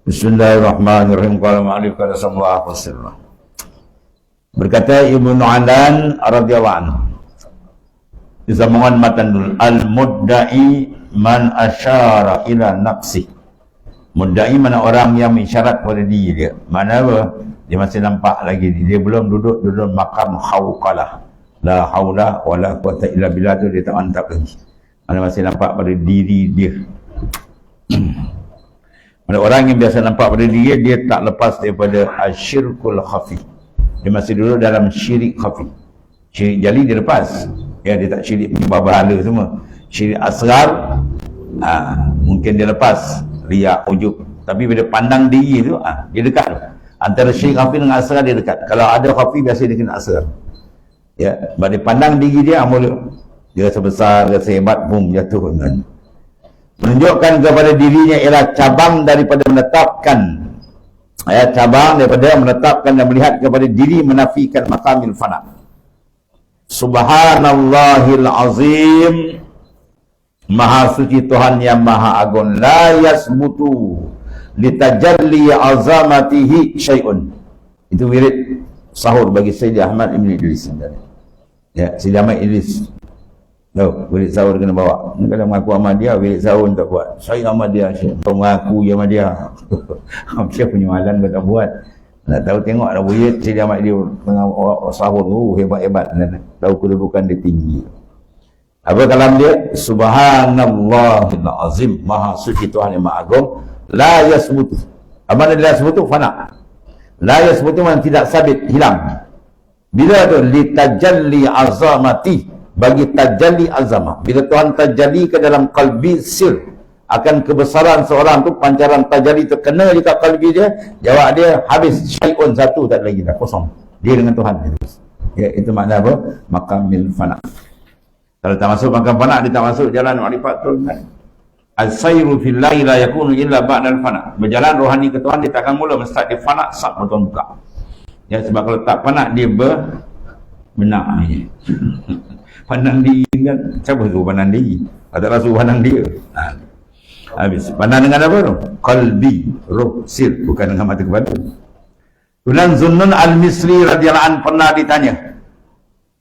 Bismillahirrahmanirrahim. Qala ma'alif qala sallallahu alaihi wasallam. Berkata Ibnu Alan radhiyallahu anhu, Zamangan matan al-mudda'i man asyara ila nafsi. Mudda'i mana orang yang mengisyarat pada diri dia. Mana apa? Dia masih nampak lagi, dia belum duduk makam hauqalah. La haula wala quwata illa billah, tu dia tak mantap lagi. Mana masih nampak pada diri dia. Mana orang yang biasa nampak pada diri dia tak lepas daripada asyirkul khafi. Dia masih duduk dalam syirik khafi. Syirik jali dia lepas. Ya, dia tak syirik penyembah berhala semua. Syirik asghar mungkin dia lepas, riak, ujub. Tapi bila pandang diri tu dia dekat tu. Antara syirik khafi dengan asghar dia dekat. Kalau ada khafi biasa dia kena asghar. Ya, bila dia pandang diri dia dia rasa besar, rasa hebat, jatuh dengan. Menunjukkan kepada dirinya ialah cabang daripada menetapkan, cabang daripada menetapkan dan melihat kepada diri menafikan maqamil fana. Subhanallahil azim, maha suci Tuhan yang maha agung. La yasbutu litajalli azamatihi syai'un. Itu wirid sahur bagi Sayyidi Ahmad Ibn Idris. Ya, Sayyidi Ahmad Idris. Wirid sahur kena bawa. Kalau mengaku Ahmadiyah, wirid sahur tak buat. Saya Ahmadiyah, mengaku je Ahmadiyah. Dia punya malam kau tak buat. Nak tahu tengok ada wirid Sayyidi Ahmad dia tengah sahur, hebat-hebat. Tahu kedudukan dia tinggi. Apa kalam dia? Subhanallahil azim, maha suci Tuhan yang maha agung. La yasbutu. Apa dia yasbutu? Fana. La yasbutu man tidak sabit, hilang. Bila tu litajalli azamati, bagi tajalli azamah. Bila Tuhan tajalli ke dalam qalbi sir akan kebesaran seorang tu, pancaran tajalli tu kena dekat qalbi dia, jawab dia habis, syai'un, satu tak lagi dah, kosong. Dia dengan Tuhan. Ya, itu makna apa? Maqamil fana. Kalau tak masuk makam fana, dia tak masuk jalan ma'rifatul kan. Al-sayru fillahi la yakunu illa ba'dal fana. Berjalan rohani ke Tuhan dia takkan mula mesti dia fana sat Tuhan buka. Ya, sebab kalau tak fana dia benak ni. Pandang diri kan, siapa suruh pandang diri? Tak suruh pandang dia. Habis. Pandang dengan apa tu? Qalbi, roh, sir, bukan dengan mata kepala. Kemudian Zunnun al-Misri radhiyallahu anhu pernah ditanya,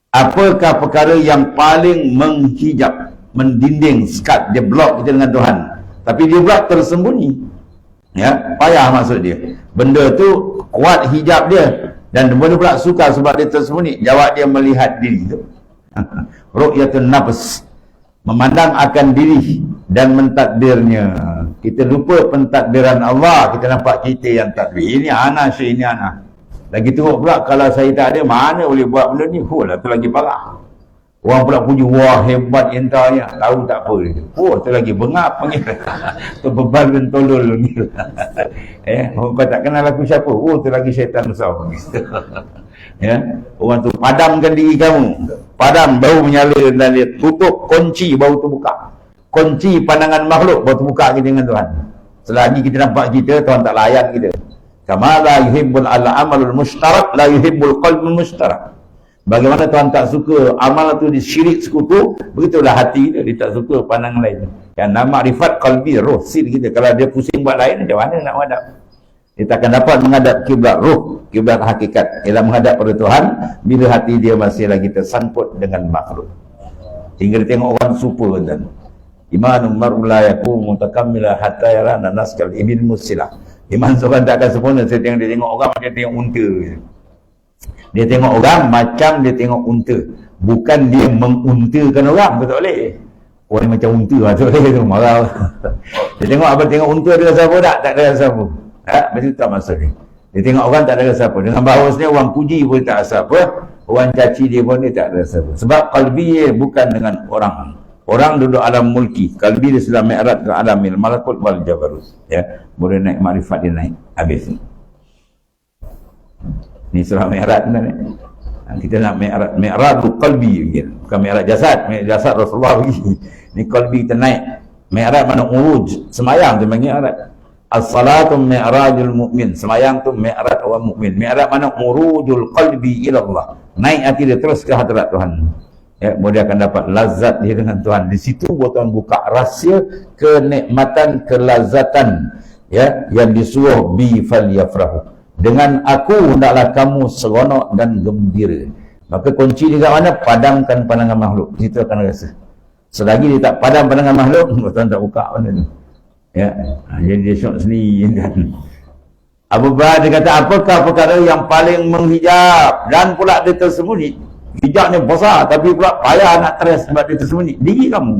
apakah perkara yang paling menghijab, mendinding, sekat, dia blok kita dengan Tuhan, tapi dia blok tersembunyi. Ya, payah maksud dia. Benda tu kuat hijab dia, dan benda pula suka sebab dia tersembunyi. Jawab dia melihat diri tu. Ru'yatun nafs, memandang akan diri dan mentakdirnya. Kita lupa pentakdiran Allah, kita nampak kita yang takdir. Ini ana syai, ini ana. Lagi teruk pula kalau saya tak ada, mana boleh buat benda ni? Lah tu lagi parah. Orang pula puji, wah hebat entahnya. Tahu tak apa dia. Tu lagi bengap panggil. Tu bebal dan tolol ni. Kau tak kenal aku siapa? Tu lagi syaitan besar. Ya, orang tu padamkan diri kamu, padam, bau menyala dan dia tutup kunci, bau tu buka. Kunci pandangan makhluk, bau tu buka kita dengan Tuhan. Selagi kita nampak kita, Tuhan tak layan kita. Kama la yuhibbul amalul mushtarak, la yuhibbul qalbul mushtarak. Bagaimana Tuhan tak suka amal tu disyirik sekutu, begitulah hati dia tak suka pandangan lain. Yang nama rifat qalbi, roh, sir kita. Kalau dia pusing buat lain, macam mana nak menghadap? Dia takkan dapat menghadap kiblat roh, kiblat hakikat. Ialah menghadap pada Tuhan bila hati dia masih lagi tersangkut dengan makhluk. Hingga dia tengok orang super dan imanul mar'u la yakumu mutakammila hatta yarana naskal ibil musilah. Iman seorang tak akan sempurna. Dia tengok orang macam tengok unta. Dia tengok orang macam dia tengok unta. Bukan dia menguntakan orang, betul boleh. Orang macam unta lah, betul boleh tu, marah. Dia tengok apa, tengok unta ada rasa apa tak? Tak ada rasa apa. Macam tak maksud dia. Dia tengok orang tak ada rasa apa. Dengan bahawasanya orang puji pun tak rasa apa. Orang caci dia pun dia tak ada rasa apa. Sebab qalbi dia bukan dengan orang. Orang duduk alam mulki. Qalbi dia sudah mi'raj ke alamil malakut wal jabarut. Ya, boleh naik makrifat dia naik. Habis. Ni surah mi'raj kan. Kita nak mi'raj qalbi gitu. Bukan mi'raj jasad. Mi'raj jasad Rasulullah pergi. Ni qalbi kita naik. Mi'raj mana uruj. Semayang tu mi'raj. As-salatu mi'rajul mu'min. Semayang tu mi'raj orang mukmin. Mi'raj mana urujul qalbi ila Allah. Naik hati dia terus ke hadirat Tuhan. Ya, dia akan dapat lazat dia dengan Tuhan. Di situ Tuhan buka rahsia kenikmatan, kelazatan, Ya, yang disuruh bi falyafrahu. Dengan aku hendaklah kamu seronok dan gembira. Maka kunci dia kat mana? Padamkan pandangan makhluk. Situ akan rasa. Selagi dia tak padam pandangan makhluk, tuan tak buka benda tu. Ya, jadi dia syok sendiri kan. Abu Bakar dia kata, apakah perkara yang paling menghijab dan pula dia tersembunyi? Hijab ni besar tapi pula payah nak trace sebab dia tersembunyi. Diri kamu.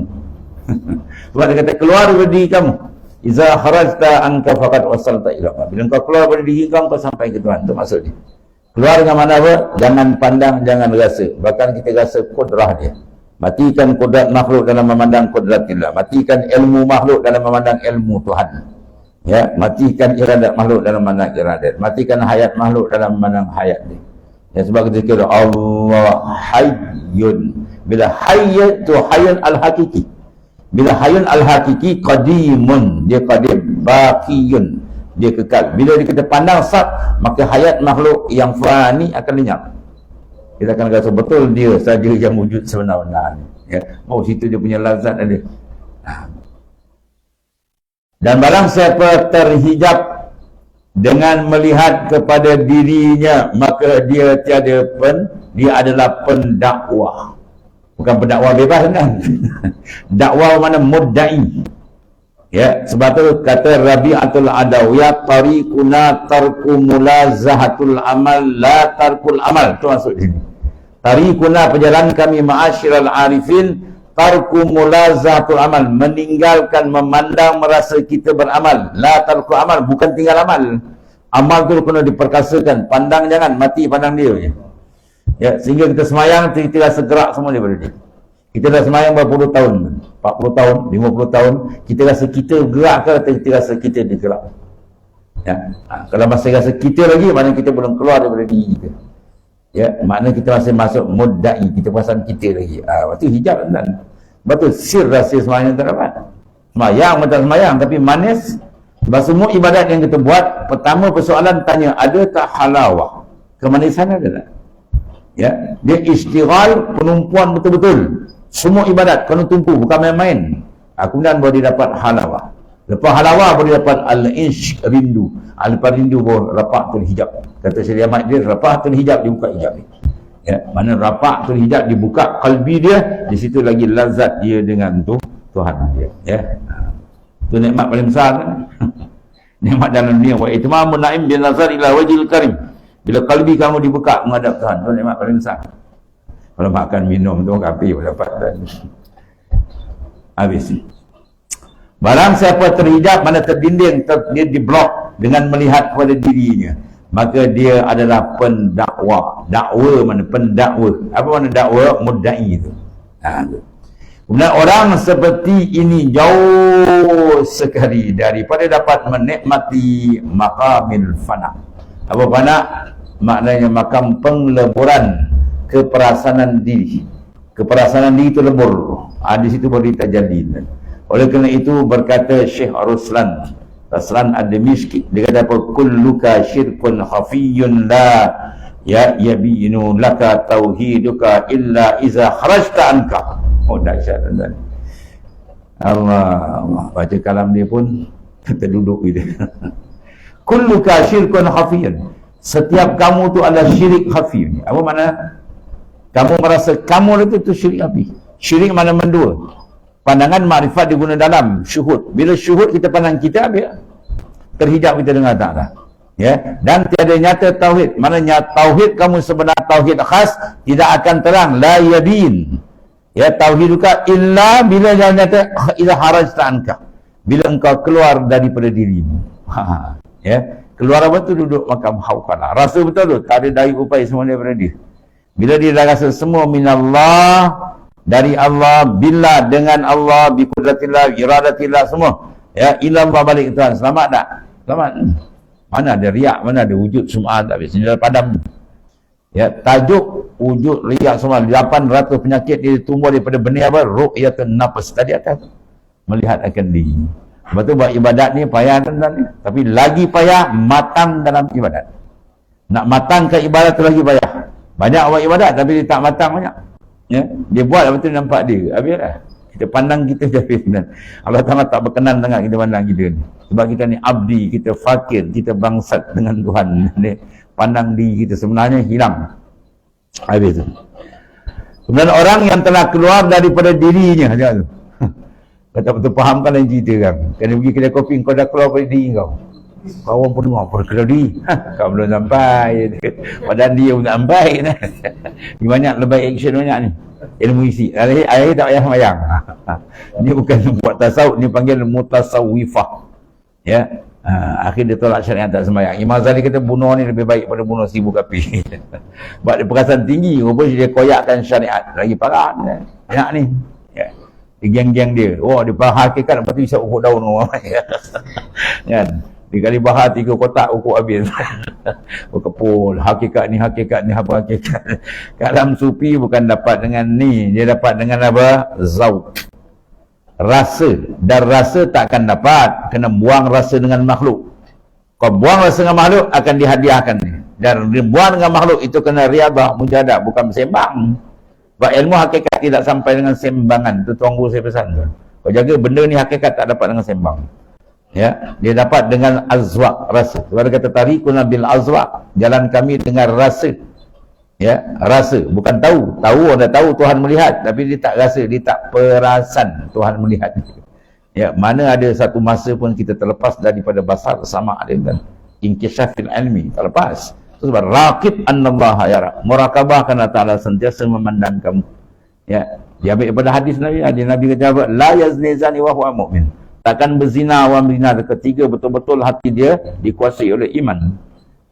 Sebab dia kata keluar dari diri kamu. Iza kharajta anka faqad wasalta ila Allah. Bila kau keluar dari diri kau sampai ke Tuhan. Itu maksud dia. Keluar dengan mana apa? Jangan pandang, jangan rasa. Bahkan kita rasa kudrah dia. Matikan kudrat makhluk dalam memandang kudratillah. Matikan ilmu makhluk dalam memandang ilmu Tuhan. Ya, matikan iradat makhluk dalam memandang iradat. Matikan hayat makhluk dalam memandang hayat dia. Ya, sebab kita kira Allah hayyun. Bila hayy tu hayyun al-hakiki. Bila hayyun al-hakiki qadimun, dia qadim, baqiyun, dia kekal. Bila kita pandang sat, maka hayat makhluk yang fani akan lenyap. Kita akan rasa betul dia saja yang wujud sebenar-benar. Ya. Oh, situ dia punya lazat ada. Dan barang siapa terhijab dengan melihat kepada dirinya, maka dia dia adalah pendakwah. Bukan pendakwah bebas kan? Dakwah mana mudda'i. Ya, sebab tu kata Rabi'atul Adawiyah, tariquna tarku mulazahatul amal la tarkul amal. Tu maksud sini. Tariquna, perjalanan kami ma'asyiral arifin, tarku mulazahatul amal, meninggalkan memandang merasa kita beramal. La tarku amal, bukan tinggal amal. Amal tu kena diperkasakan. Pandang jangan, mati pandang dia je. Ya, sehingga kita semayang, kita rasa gerak semua daripada dia. Kita dah semayang berapa puluh tahun, 40 tahun, 50 tahun, kita rasa kita gerak ke atau kita rasa kita digerak? Ya, kalau masih rasa kita lagi, maknanya kita belum keluar daripada diri kita. Ya, maknanya kita masih masuk mudda'i, kita perasan kita lagi. Lepas tu hijab kan. Lepas tu sir rahsia semayang tak dapat. Semayang macam semayang, tapi manis. Sebab semua ibadat yang kita buat, pertama persoalan tanya, ada tak halawah? Kemanisan ada tak? Ya, dia istighal, penumpuan betul-betul. Semua ibadat kena tumpu, bukan main-main. Kemudian baru dia dapat halawah. Lepas halawah baru dia dapat al-ishq, rindu. Lepas rindu baru rafatul hijab. Kata Syekh Ahmad, dia rafatul hijab, dia buka hijab ni. Ya, mana rafatul hijab dibuka kalbi dia, di situ lagi lazat dia dengan Tuhan dia. Ya. Itu nikmat paling besar kan? Nikmat dalam dunia. Wa itmamun na'im bin nazar ila wajhil karim. Bila kalbi kamu dibuka menghadap Tuhan, itu nikmat paling besar. Kalau makan minum tu kapi pun dapat dan habis. Barang siapa terhijab, mana terdinding, dia diblok dengan melihat kepada dirinya, maka dia adalah pendakwa. Dakwa mana? Pendakwa. Apa mana dakwa? Mudda'i itu. Kemudian orang seperti ini jauh sekali daripada dapat menikmati maqamil fana. Apa fana? Maknanya makam pengleburan keperasanan diri. Keperasanan diri itu lebur. Di situ baru ditajalli. Oleh kerana itu berkata Syekh Ruslan Ad-Dimishqi, dia kata apa? Kulluka syirkun khafiyyun la yabinu laka tauhiduka illa iza kharajta anka. Oh, dahsyat tuan. Allah baca kalam dia pun terduduk gitu. Kulluka syirkun khafiyyun. Setiap kamu tu adalah syirik khafi. Apa makna? Kamu merasa kamu itu syirik khafi. Syirik mana mendua. Pandangan makrifat diguna dalam syuhud. Bila syuhud kita pandang kita, terhijab kita dengan Ta'ala. Ya, dan tiada nyata tauhid. Maknanya tauhid kamu sebenar tauhid khas tidak akan terang. La yabin. Ya, tauhiduka illa bila yang nyata ila harajta anka. Bila engkau keluar daripada dirimu. Ya. Keluar apa tu? Duduk makam hauqalah. Rasa betul tu, tak ada daya upaya semua daripada dia. Bila dia dah rasa semua minallah, dari Allah, billah dengan Allah, bi qudratillah, iradatillah semua. Ya, ilallah balik ke Tuhan. Selamat tak? Selamat. Mana ada riak, mana ada wujud semua tak habis. Dia padam. Ya, tajuk wujud riak semua. 800 penyakit dia tumbuh daripada benih apa? Ru'yatun nafs tadi atas. Melihat akan diri. Sebab tu buat ibadat ni payah tuan-tuan ni. Tapi lagi payah matang dalam ibadat. Nak matangkan ibadat tu lagi payah. Banyak buat ibadat tapi dia tak matang banyak. Ya, dia buat lepas tu nampak dia. Habis dah. Kita pandang kita Jabir. Allah Ta'ala tak berkenan sangat kita pandang kita ni. Sebab kita ni abdi, kita fakir, kita bangsat dengan Tuhan. Pandang diri kita sebenarnya hilang. Habis tu. Kemudian orang yang telah keluar daripada dirinya. Kau tak betul fahamkan yang cerita kan. Kena pergi kedai kopi, kau dah keluar daripada diri kau. Kawan pun dengar, apa keluar diri? Kau belum sampai. Padahal dia pun tak sampai. Ni banyak lebih action banyak ni. Ilmu isi. Akhir tak payah semayang. Ni bukan buat tasawuf, ni panggil mutasawwifah. Ya. Akhir dia tolak syariat tak semayang. Imam Ghazali kata bunuh ni lebih baik pada bunuh 1000 kafir. Sebab dia perasaan tinggi, rupanya dia koyakkan syariat. Lagi parah banyak ni. Ya. Dia geng-geng dia. Oh, dia faham hakikat, lepas tu bisa ukur daun orang. Kan? Dia kali bahar 3 kotak ukur habis. Berkepul. Hakikat ni, apa hakikat. Kalam sufi bukan dapat dengan ni. Dia dapat dengan apa? Zauq. Rasa. Dan rasa takkan dapat. Kena buang rasa dengan makhluk. Kau buang rasa dengan makhluk, akan dihadiahkan ni. Dan buang dengan makhluk, itu kena riadah, mujadah. Bukan sembang. Sebab ilmu hakikat tidak sampai dengan sembangan. Itu Tuan Guru saya pesan tu. Kau jaga benda ni hakikat tak dapat dengan sembang. Ya, dia dapat dengan azwaq, rasa. Sebab dia kata tarikuna bil azwaq, jalan kami dengan rasa. Ya, rasa, bukan tahu. Tahu orang dah tahu Tuhan melihat, tapi dia tak rasa, dia tak perasan Tuhan melihat. Ya, mana ada satu masa pun kita terlepas daripada basar sama dengan inkishafil ilmi, terlepas. Sebab raqib annallaha yara. Murakabah kerana Ta'ala sentiasa memandang kamu. Ya, dia ambil daripada hadis Nabi. Hadis Nabi kata apa? La yazni zani wa huwa mu'min. Takkan berzina orang berzina ketiga betul-betul hati dia dikuasai oleh iman.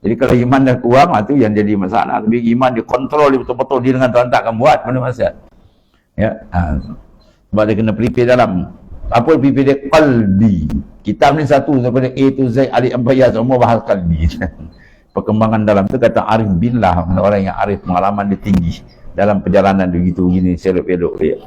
Jadi kalau iman dah kurang, itu yang jadi masalah. Tapi iman dia kontrol dia betul-betul, dia dengan Tuhan takkan buat benda maksiat. Ya, sebab dia kena prepare dalam. Apa prepare dia? Qalbi. Kitab ni satu daripada A to Z, alif sampai ya, semua bahas qalbi. Perkembangan dalam tu kata arif billah, orang yang arif, pengalaman dia tinggi dalam perjalanan dia gitu gini selok-elok dia.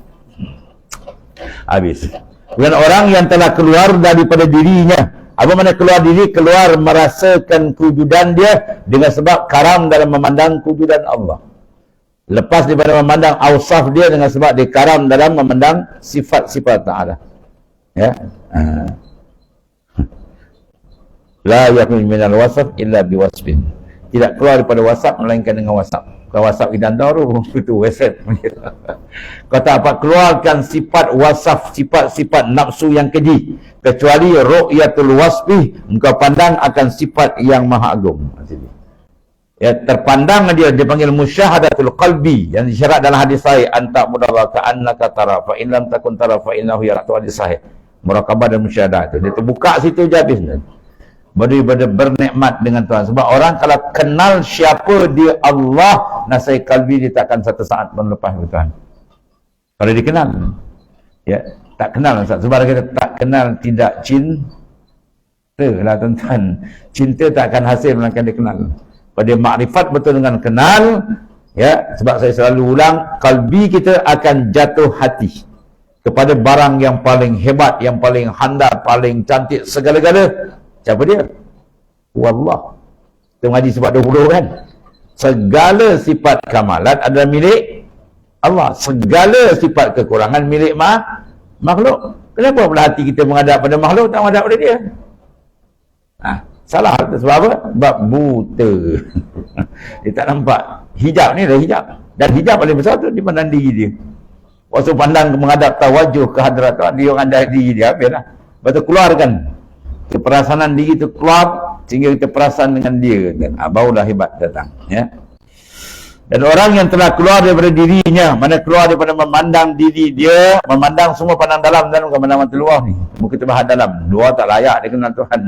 Habis. Dan orang yang telah keluar daripada dirinya. Apa makna keluar diri? Keluar merasakan kewujudan dia dengan sebab karam dalam memandang kewujudan Allah. Lepas daripada memandang awsaf dia dengan sebab dia karam dalam memandang sifat-sifat Ta'ala. Ya. La yakun minal wasaf illa biwasfin. Tidak keluar daripada wasaf melainkan dengan wasaf. Kalau WhatsApp kita hantar tu, itu WhatsApp. Kau tak dapat keluarkan sifat wasaf, sifat-sifat nafsu yang keji. Kecuali ru'yatul wasfi, engkau pandang akan sifat yang maha agung. Ya, terpandang dia panggil musyahadatul qalbi. Yang disyarat dalam hadis sahih, anta mudallah ka'annaka tara, fa in lam takun tara, fa innahu yara. Itu hadis sahih. Murakabah dan musyahadah itu. Dia terbuka situ je habis. Daripada bernikmat dengan Tuhan. Sebab orang kalau kenal siapa dia Allah, nasai kalbi dia takkan satu saat pun lepas ke Tuhan. Kalau dia kenal, ya, tak kenal. Sebab dia kata tak kenal tidak cinta lah tuan-tuan. Cinta tak akan hasil melainkan dia kenal. Pada makrifat betul dengan kenal, ya, sebab saya selalu ulang, kalbi kita akan jatuh hati kepada barang yang paling hebat, yang paling handal, paling cantik segala-gala. Siapa dia? Wallah. Kita mengaji sifat 20 kan? Segala sifat kamalat adalah milik Allah. Segala sifat kekurangan milik makhluk. Kenapa pula hati kita menghadap pada makhluk, tak menghadap pada dia? Salah. Sebab apa? Sebab buta. Dia tak nampak. Hijab ni dah hijab. Dan hijab paling besar tu di pandang diri dia. Waktu pandang menghadap tawajuh ke hadrat Tuhan, dia orang dah diri dia, habislah. Lepas tu keluarkan keperasanan diri itu keluar sehingga kita perasan dengan dia kan? Barulah hebat datang, ya. Dan orang yang telah keluar daripada dirinya, mana keluar daripada memandang diri dia, memandang semua pandang dalam dan bukan memandang mata luar ni. Bukan kita bahas dalam, luar tak layak dia kenal Tuhan.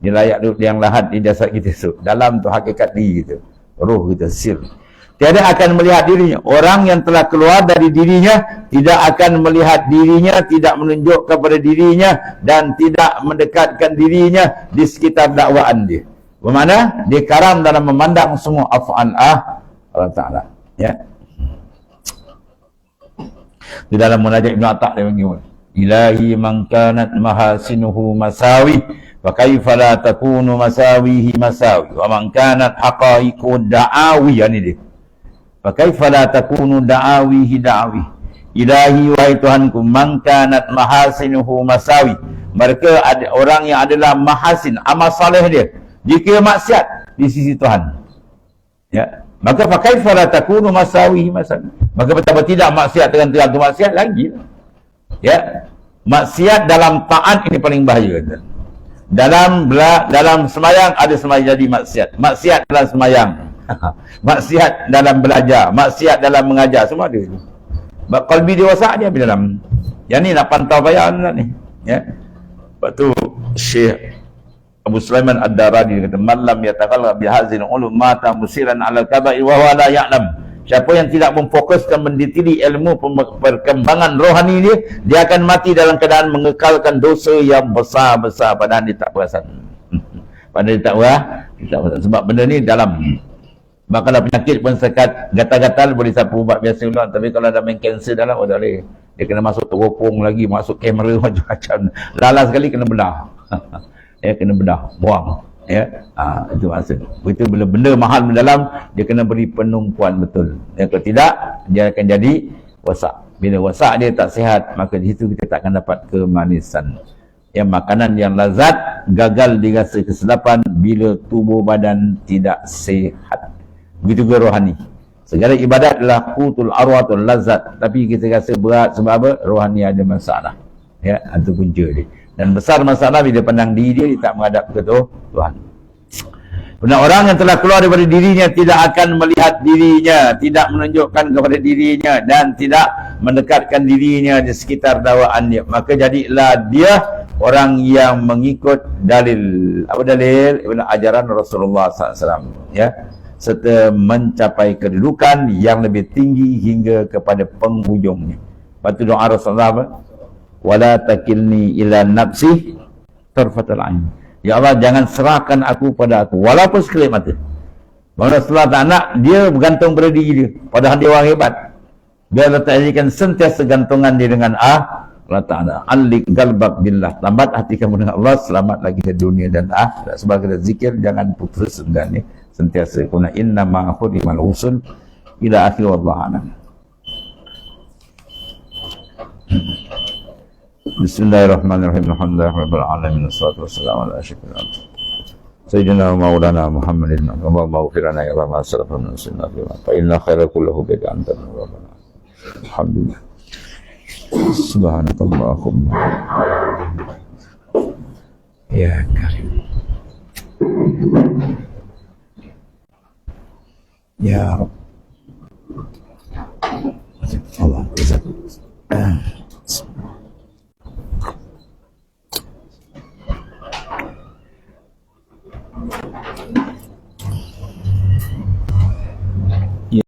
Dia layak duduk yang lahat di jasad kita. So, dalam tu hakikat diri kita, roh kita, sir. Tiada akan melihat dirinya. Orang yang telah keluar dari dirinya tidak akan melihat dirinya, tidak menunjuk kepada dirinya dan tidak mendekatkan dirinya di sekitar dakwaan dia. Bermakna dia karam dalam memandang semua af'al Allah Ta'ala. Ya. Di dalam munajat Ibn Atta' dia panggil, ilahi man kanat mahasinuhu masawi wa kaifa la takunu masawihi masawi wa man kanat haqaiqu da'awi. Ini dia. Fakaifa la takunu da'awihi da'awi. Ilahi wahai Tuhanku, man kanat mahasinuhu masawi. Mereka ada orang yang adalah mahasin, amal saleh dia dikira maksiat di sisi Tuhan. Ya, maka pakai fala takunu masawi masawi. Maka betapa tidak maksiat dengan Tuhan tu maksiat lagi. Ya, maksiat dalam taat ini paling bahaya. Dalam semayang ada semayang jadi maksiat. Maksiat dalam semayang. Maksiat dalam belajar, maksiat dalam mengajar, semua ada. Qalbi dia wasak dia di dalam. Yang ni nak pantau bayar ni. Ya. Lepas tu Syekh Abu Sulaiman Ad-Darani kata, "Man lam yataghallab bi hadzal ulum mata musiran 'ala al-kaba'i wa huwa la ya'lam." Siapa yang tidak memfokuskan mendetili ilmu perkembangan rohani dia akan mati dalam keadaan mengekalkan dosa yang besar-besar padahal dia tak perasan. Padahal dia tak perasan. Sebab benda ni dalam. Bahkan kalau penyakit pun sekat gatal-gatal boleh sapu ubat biasa ulang, tapi kalau ada main kanser dalam, tak boleh. Dia kena masuk teropong lagi, masuk kamera macam-macam. Lalas sekali kena bedah. Ya, kena bedah, buang. Ya, itu maksud. Begitu bila benda mahal dalam, dia kena beri penumpuan betul. Ya, kalau tidak, dia akan jadi wasak. Bila wasak dia tak sihat, maka di situ kita tak akan dapat kemanisan. Ya, makanan yang lazat gagal dirasa kesedapan bila tubuh badan tidak sihat. Begitu juga rohani. Segala ibadat adalah qutul arwatul lazat, tapi kita rasa berat sebab apa? Rohani ada masalah. Ya, itu punca dia. Dan besar masalah bila pandang diri dia tak menghadap ke Tuhan. Benar, orang yang telah keluar daripada dirinya tidak akan melihat dirinya, tidak menunjukkan kepada dirinya dan tidak mendekatkan dirinya di sekitar dakwaannya. Maka jadilah dia orang yang mengikut dalil. Apa dalil? Ajaran Rasulullah SAW. Ya. Serta mencapai kedudukan yang lebih tinggi hingga kepada penghujungnya. Lepas tu doa Rasulullah apa? Wala takilni ila nafsi tarfatal ain. Ya Allah, jangan serahkan aku pada aku walaupun sekelip mata. Rasulullah tak nak dia bergantung pada diri dia, padahal dia orang hebat. Dia letakkan sentiasa gantungan dia dengan Allah Ta'ala. Alik galbak billah. Lambat hati kamu dengan Allah, selamat lagi di dunia dan akhirat. Sebab kita zikir jangan putus dan sentiasa. Kuna inna ma'ahudimal usul ila akhir wallahanan. Bismillahirrahmanirrahim. Alhamdulillah rabbil alamin. Wassalatu wassalamu ala asyrafil anbiya sayyidina wa maulana Muhammadin. Allahumma ighfir lana ya Allah ma salafa min sunnah fa inna khairal kullahu bika anta rabbana. Alhamdulillah. Subhanakallahumma ya karim. Ya Rabb. Allah.